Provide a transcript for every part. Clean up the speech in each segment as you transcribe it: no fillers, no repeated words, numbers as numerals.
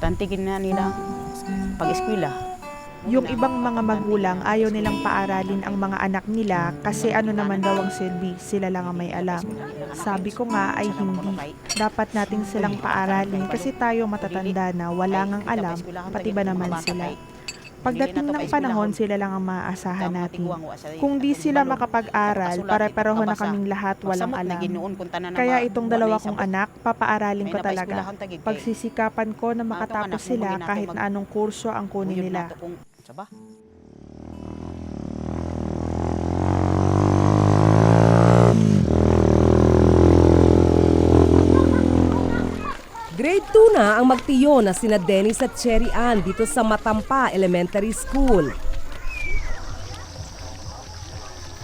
importante na nila pag-eskwela. Yung ibang mga magulang ayaw nilang paaralin ang mga anak nila kasi ano naman daw ang silbi, sila lang ang may alam. Sabi ko nga ay hindi. Dapat natin silang paaralin kasi tayo matatanda na wala ngang alam, pati ba naman sila. Pagdating ng panahon, sila lang ang maaasahan natin. Kung di sila makapag-aral, pare-pareho na kaming lahat walang alam. Kaya itong dalawa kong anak, papaaralin ko talaga. Pagsisikapan ko na makatapos sila kahit na anong kurso ang kunin nila. Grade 2 na ang magtiyo na sina Dennis at Cherry Ann dito sa Matampa Elementary School.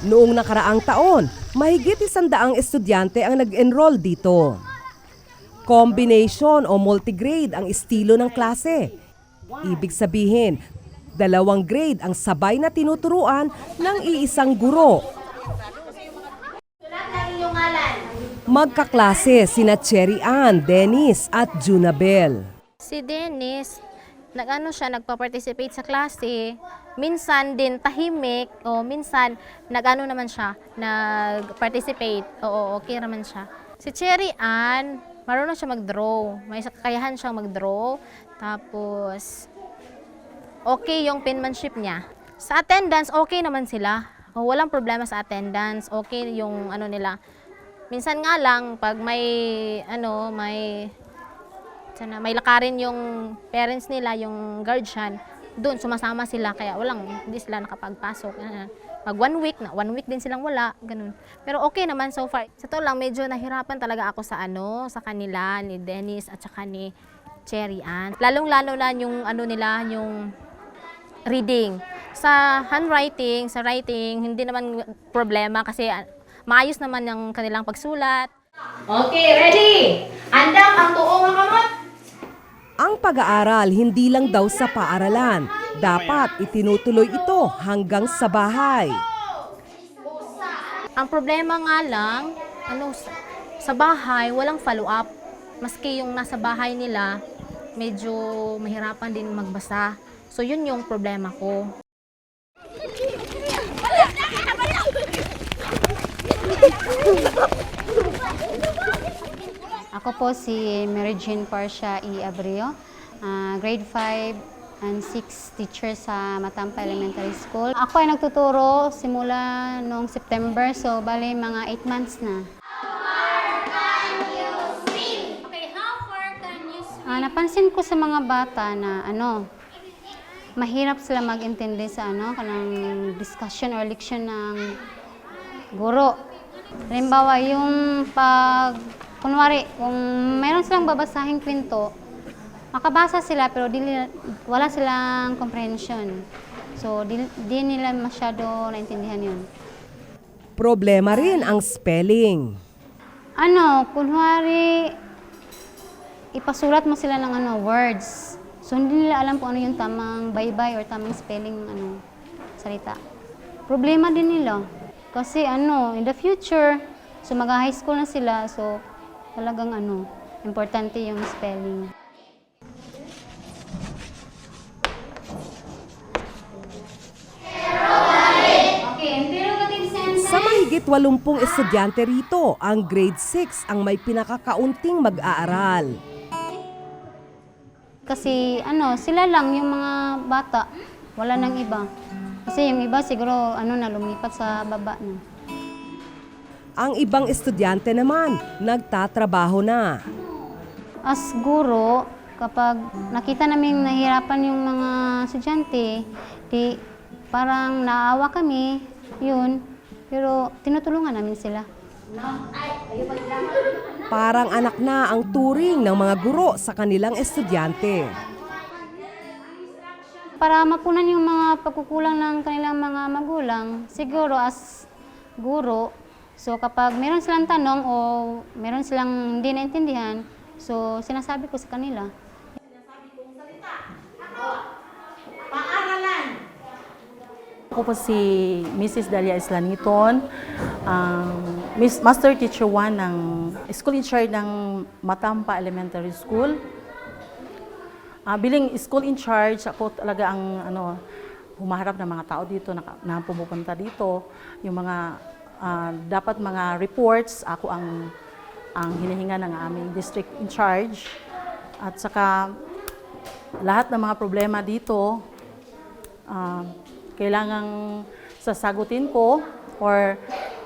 Noong nakaraang taon, mahigit 100 estudyante ang nag-enroll dito. Combination o multigrade ang estilo ng klase. Ibig sabihin, 2 grade ang sabay na tinuturuan ng iisang guro. Magkaklase sina Cherry Ann, Dennis at Junabel. Si Dennis, nagpa-participate sa klase. Minsan din tahimik o minsan naman siya, nag-participate. Oo, okay naman siya. Si Cherry Ann, marunong siya mag-draw. May kakayahan siyang mag-draw. Tapos, okay yung penmanship niya. Sa attendance, okay naman sila. O, walang problema sa attendance. Okay yung nila. Minsan nga lang, pag may lakarin yung parents nila, yung guardian, doon sumasama sila, kaya hindi sila nakapagpasok. Pag 1 week din silang wala, ganun. Pero okay naman so far. Sa to lang, medyo nahirapan talaga ako sa kanila, ni Dennis at saka ni Cherry Ann. Lalong-lalo na yung yung reading. Sa handwriting, sa writing, hindi naman problema kasi maayos naman yung kanilang pagsulat. Okay, ready? Andam ang tuong nga kamot. Ang pag-aaral hindi lang daw sa paaralan. Dapat itinutuloy ito hanggang sa bahay. Ang problema nga lang, sa bahay, walang follow-up. Maski yung nasa bahay nila, medyo mahirapan din magbasa. So yun yung problema ko. Ako po si Mary Jean Parcia E. Abreu, grade 5 and 6 teacher sa Matampa Elementary School. Ako ay nagtuturo simula noong September, so bali mga 8 months na. Napansin ko sa mga bata na mahirap sila mag-intindi sa kanang discussion or leksyon ng guro. Halimbawa, yung kunwari, kung mayroon silang babasahing kwento, makabasa sila pero wala silang comprehension. So, di nila masyado naintindihan yun. Problema rin ang spelling. Kunwari, ipasulat mo sila ng words. So, hindi nila alam kung ano yung tamang baybay or tamang spelling ng salita. Problema din nila. Kasi in the future, so mag-high school na sila, so talagang importante yung spelling. Sa mahigit 80 estudyante rito, ang grade 6 ang may pinakakaunting mag-aaral. Kasi sila lang yung mga bata, wala nang iba. Kasi yung iba siguro na lumipat sa baba na. Ang ibang estudyante naman, nagtatrabaho na. As guro, kapag nakita namin nahihirapan yung mga estudyante, parang naawa kami, yun. Pero tinutulungan namin sila. Parang anak na ang turing ng mga guro sa kanilang estudyante. Para mapunan yung mga pagkukulang ng kanilang mga magulang, siguro as guro, so kapag meron silang tanong o meron silang hindi naintindihan, so sinasabi ko sa kanila. Ako po si Mrs. Dalia Islaniton, Master Teacher 1 ng School in Charge ng Matampa Elementary School. Biling school in charge, ako talaga ang humaharap ng mga tao dito na pumupunta dito. Yung mga dapat mga reports, ako ang hinihinga ng aming district in charge. At saka lahat ng mga problema dito, kailangang sasagutin ko or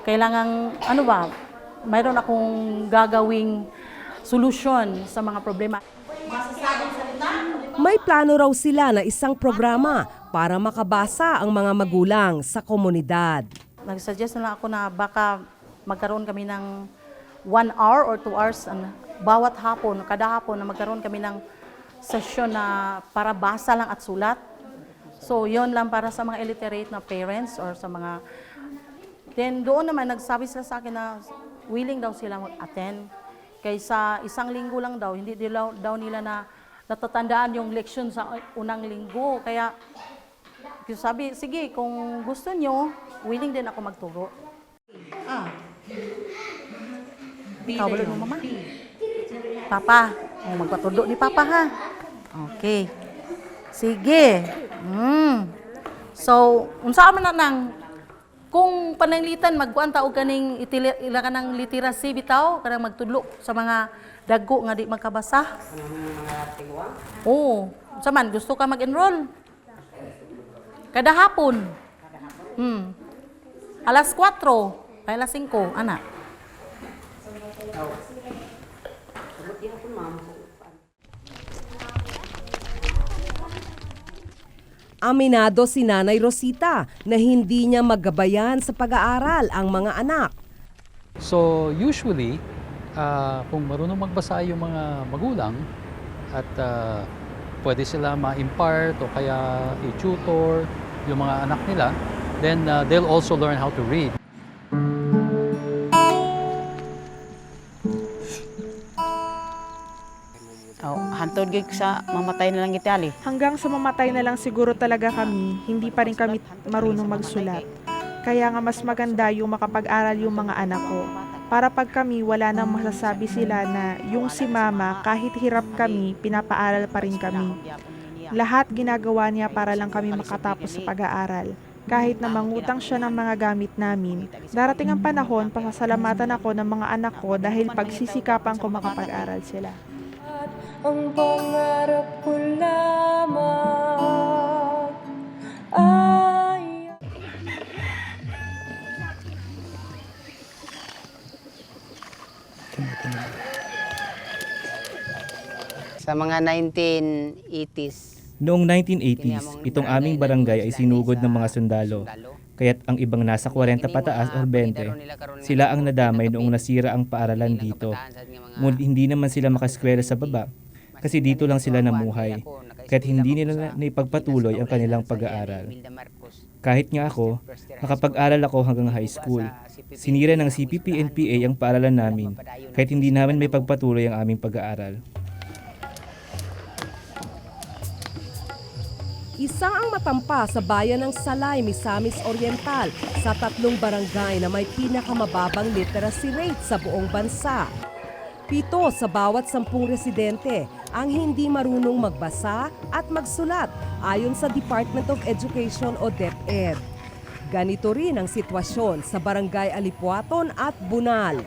kailangang mayroon akong gagawing solusyon sa mga problema. May plano raw sila na isang programa para makabasa ang mga magulang sa komunidad. Nag-suggest na lang ako na baka magkaroon kami ng 1 hour or 2 hours bawat hapon, kada hapon na magkaroon kami ng session na para basa lang at sulat. So, yon lang para sa mga illiterate na parents or sa mga... Then, doon naman, nagsabi sila sa akin na willing daw sila mag-attend. Kaysa isang linggo lang daw, hindi daw nila na natatandaan yung leksyon sa unang linggo. Kaya, sabi, sige, kung gusto nyo, willing din ako magturo. Ikaw, balik mo, mama. Papa, magpatulo ni Papa, ha? Okay. Sige. So, unsa man nang kung pananglitan magkuan ta og kaning ila ka ng literacy bitaw kanang magtudlo sa mga dagko nga di magkabasa. Oo, unsa man gusto ka mag-enroll? Kada hapon. Alas 4, alas 5, ana. Aminado si Nanay Rosita na hindi niya magabayan sa pag-aaral ang mga anak. So usually, kung marunong magbasa yung mga magulang at pwede sila ma-impart o kaya i-tutor yung mga anak nila, then they'll also learn how to read. Hantod gig sa mamatay na lang itali. Hanggang sa mamatay na lang siguro talaga kami, hindi pa rin kami marunong magsulat. Kaya nga mas maganda yung makapag-aral yung mga anak ko. Para pag kami wala nang masasabi sila na yung si mama kahit hirap kami, pinapaaral pa rin kami. Lahat ginagawa niya para lang kami makatapos sa pag-aaral. Kahit na mangutang siya ng mga gamit namin, darating ang panahon, pasasalamatan ako ng mga anak ko dahil pagsisikapan ko makapag-aral sila. Ang pangarap ko lamang ay... Sa mga 1980s. Noong 1980s, itong aming barangay ay sinugod ng mga sundalo. Kaya't ang ibang nasa 40 pataas o 20, sila ang nadamay noong nasira ang paaralan dito. Ngunit hindi naman sila makaskwela sa baba kasi dito lang sila namuhay. Kaya't hindi nila naipagpatuloy ang kanilang pag-aaral. Kahit nga ako, nakapag-aral ako hanggang high school. Sinira ng CPP-NPA ang paaralan namin kahit hindi namin may pagpatuloy ang aming pag-aaral. Isa ang matampa sa bayan ng Salay, Misamis Oriental sa 3 barangay na may pinakamababang literacy rate sa buong bansa. 7 sa bawat 10 residente ang hindi marunong magbasa at magsulat ayon sa Department of Education o DepEd. Ganito rin ang sitwasyon sa barangay Alipuaton at Bunal.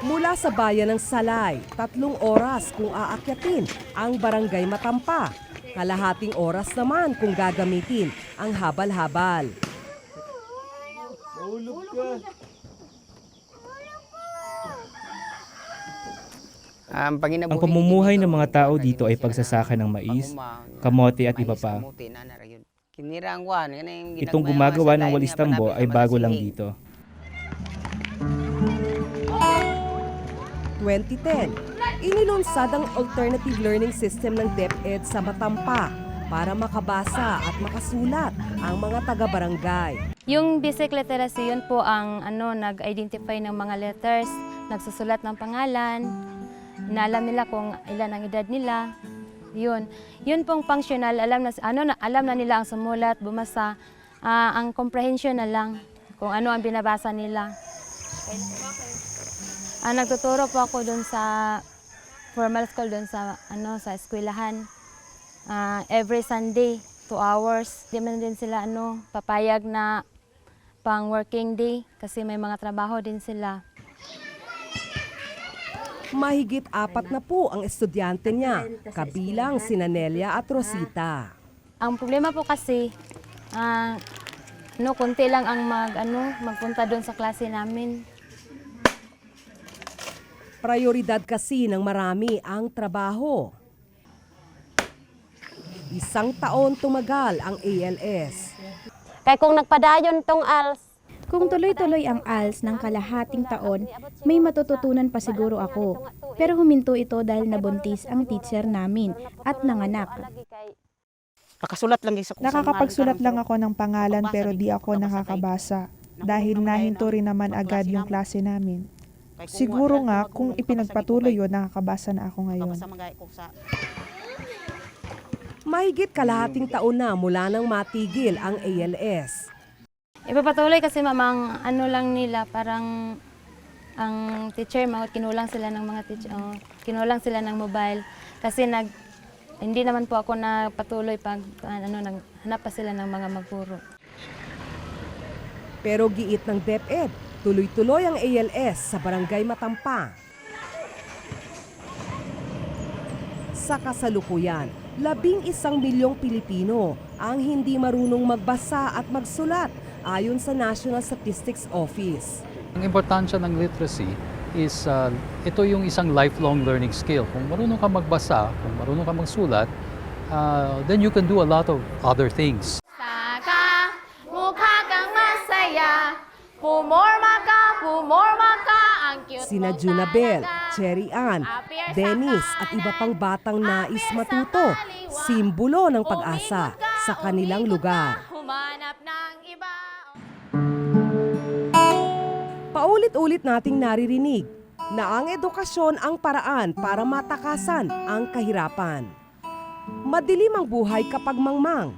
Mula sa bayan ng Salay, 3 oras kung aakyatin ang barangay Matampa. Kalahating oras naman kung gagamitin ang habal-habal. Ang pamumuhay ng mga tao dito ay pagsasaka ng mais, kamote at iba pa. Itong gumagawa ng walis tambo ay bago lang dito. 2010, inilunsad ang alternative learning system ng DepEd sa Matampa para makabasa at makasulat ang mga taga-barangay. Yung basic literacy, yun po ang nag-identify ng mga letters, nagsusulat ng pangalan, inaalam nila kung ilan ang edad nila. Yun pong functional, alam na nila ang sumulat, bumasa, ang comprehension na lang kung ano ang binabasa nila. Nagtuturo po ako doon sa formal school doon sa sa eskwelahan. Every Sunday, 2 hours. Di man din sila papayag na pang working day kasi may mga trabaho din sila. Mahigit 4 na po ang estudyante niya, kabilang sina Nelia at Rosita. Ang problema po kasi, konti lang ang magpunta doon sa klase namin. Prioridad kasi ng marami ang trabaho. 1 taon tumagal ang ALS. Kaya kung nagpadayon tong ALS, kung tuloy-tuloy ang ALS ng kalahating taon, may matututunan pa siguro ako. Pero huminto ito dahil nabuntis ang teacher namin at nanganak. Nakasulat lang isa Nakakapagsulat lang ako ng pangalan pero di ako nakakabasa dahil nahinto rin naman agad yung klase namin. Siguro nga kung ipinagpatuloy yun, nakakabasa na ako ngayon. Mahigit kalahating taon na mula nang matigil ang ALS. Ipapatuloy kasi mamang lang nila, parang ang teacher, kinulang sila ng mga teacher, kinulang sila ng mobile. Kasi hindi naman po ako napatuloy pag hanap pa sila ng mga magpuro. Pero giit ng DepEd, tuloy-tuloy ang ALS sa Barangay Matampa. Sa kasalukuyan, 11 milyong Pilipino ang hindi marunong magbasa at magsulat ayon sa National Statistics Office. Ang importansya ng literacy is ito yung isang lifelong learning skill. Kung marunong ka magbasa, kung marunong ka magsulat, then you can do a lot of other things. Mukha kang masaya, pumorma ka, ang cute Sina Junabel, Cherry Ann, Dennis at iba pang batang nais matuto, simbolo ng pag-asa sa kanilang lugar. Humanap ng iba. Paulit-ulit nating naririnig na ang edukasyon ang paraan para matakasan ang kahirapan. Madilim ang buhay kapag mangmang,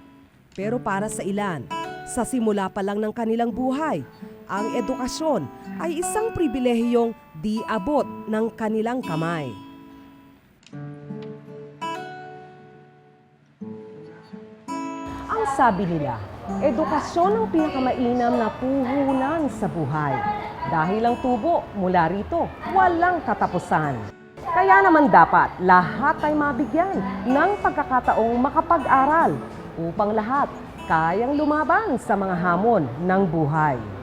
pero para sa ilan, sa simula pa lang ng kanilang buhay, ang edukasyon ay isang pribilehiyong di abot ng kanilang kamay. Ang sabi nila, edukasyon ang pinakamainam na puhunan sa buhay. Dahil ang tubo mula rito, walang katapusan. Kaya naman dapat lahat ay mabigyan ng pagkakataong makapag-aral upang lahat kayang lumaban sa mga hamon ng buhay.